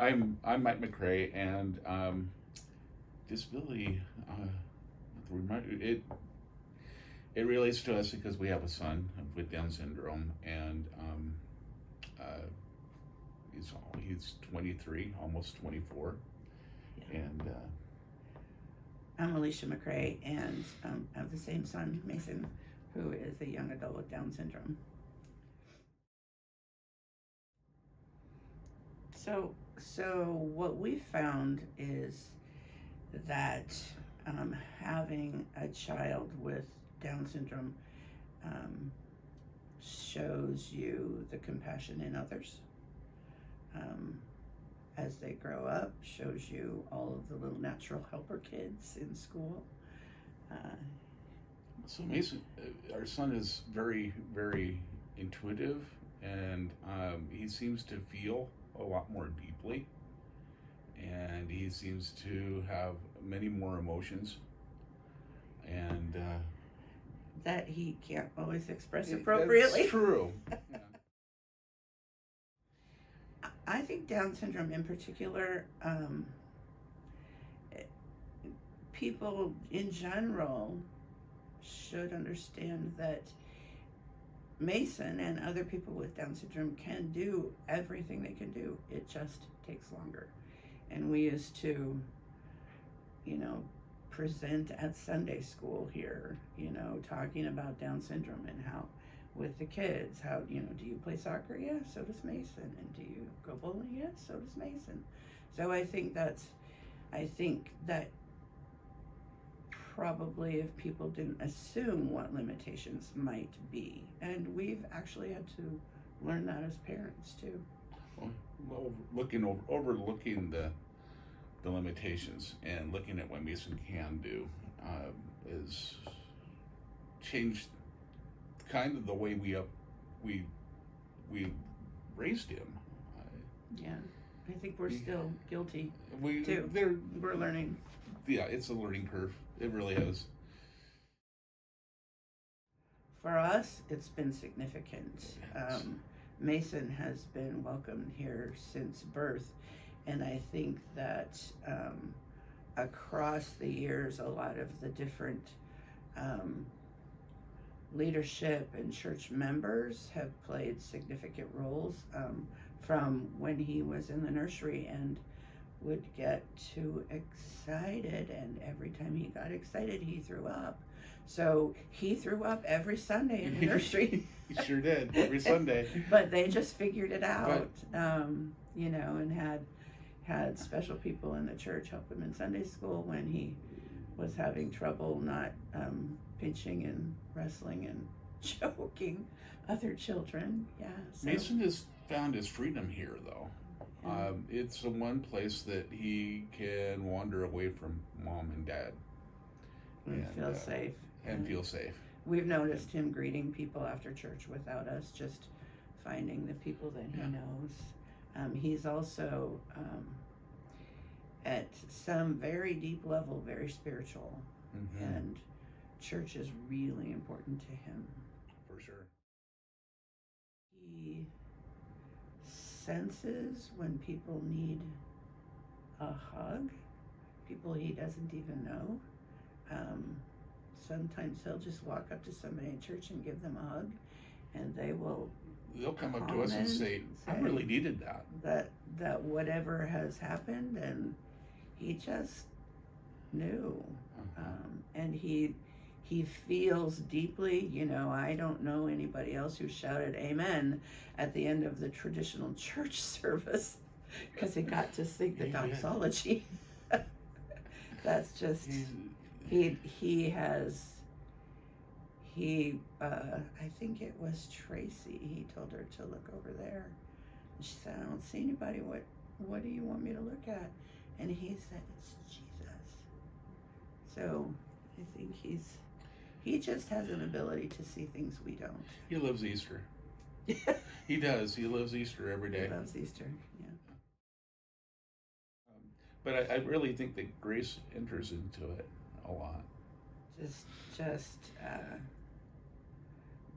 I'm Mike McRae, and disability. It relates to us because we have a son with Down syndrome, and uh, he's 23, almost 24, Yeah. and I'm Alicia McRae, and I have the same son, Mason, who is a young adult with Down syndrome. So what we found is that having a child with Down syndrome shows you the compassion in others. As they grow up, shows you all of the little natural helper kids in school. so Mason, our son is very, very intuitive, and he seems to feel a lot more deeply, and he seems to have many more emotions, and That he can't always express appropriately. That's true. Yeah. I think Down syndrome in particular, people in general should understand that Mason and other people with Down syndrome can do everything they can do. It just takes longer. And we used to, present at Sunday school here, talking about Down syndrome and how with the kids, how, do you play soccer? Yeah, so does Mason. And do you go bowling? Yeah, so does Mason. So I think that probably if people didn't assume what limitations might be, and we've actually had to learn that as parents too. Well, overlooking the limitations and looking at what Mason can do is changed kind of the way we raised him. Yeah, I think we're still guilty We too. They're, We're learning. Yeah, it's a learning curve. It really is. For us, it's been significant. Yes. Mason has been welcomed here since birth, and I think that across the years, a lot of the different leadership and church members have played significant roles from when he was in the nursery and would get too excited, and every time he got excited, he threw up. So he threw up every Sunday in the nursery. He sure did, every Sunday. But they just figured it out, and had special people in the church help him in Sunday school when he was having trouble not pinching and wrestling and choking other children. Yeah. So. Mason has found his freedom here, though. Yeah. It's the one place that he can wander away from mom and dad And feel safe. And feel safe. We've noticed him greeting people after church without us, just finding the people that he knows. He's also, at some very deep level, very spiritual. Mm-hmm. And church is really important to him. For sure. He senses when people need a hug, people he doesn't even know. Sometimes he'll just walk up to somebody in church and give them a hug, and they'll come up to us and say, I really needed that. That whatever has happened, and he just knew. And he feels deeply. I don't know anybody else who shouted amen at the end of the traditional church service because he got to sing the doxology. That's just I think it was Tracy. He told her to look over there, and she said, I don't see anybody. What do you want me to look at? And he said, it's Jesus. So I think he just has an ability to see things we don't. He loves Easter. He does. He loves Easter every day. He loves Easter, yeah. But I really think that grace enters into it a lot. Just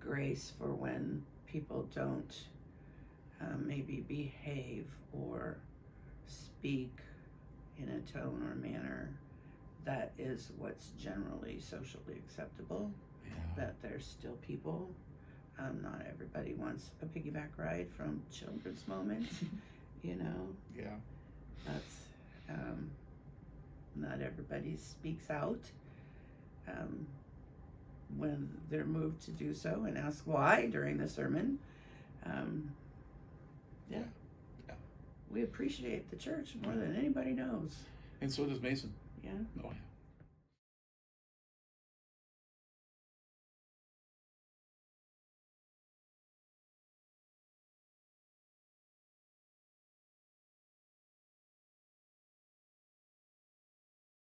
grace for when people don't maybe behave or speak in a tone or manner that is what's generally socially acceptable. Yeah. That there's still people. Not everybody wants a piggyback ride from Children's Moment, you know. Yeah. That's not everybody speaks out when they're moved to do so and ask why during the sermon. Yeah. We appreciate the church more than anybody knows. And so does Mason. Yeah. Oh, yeah.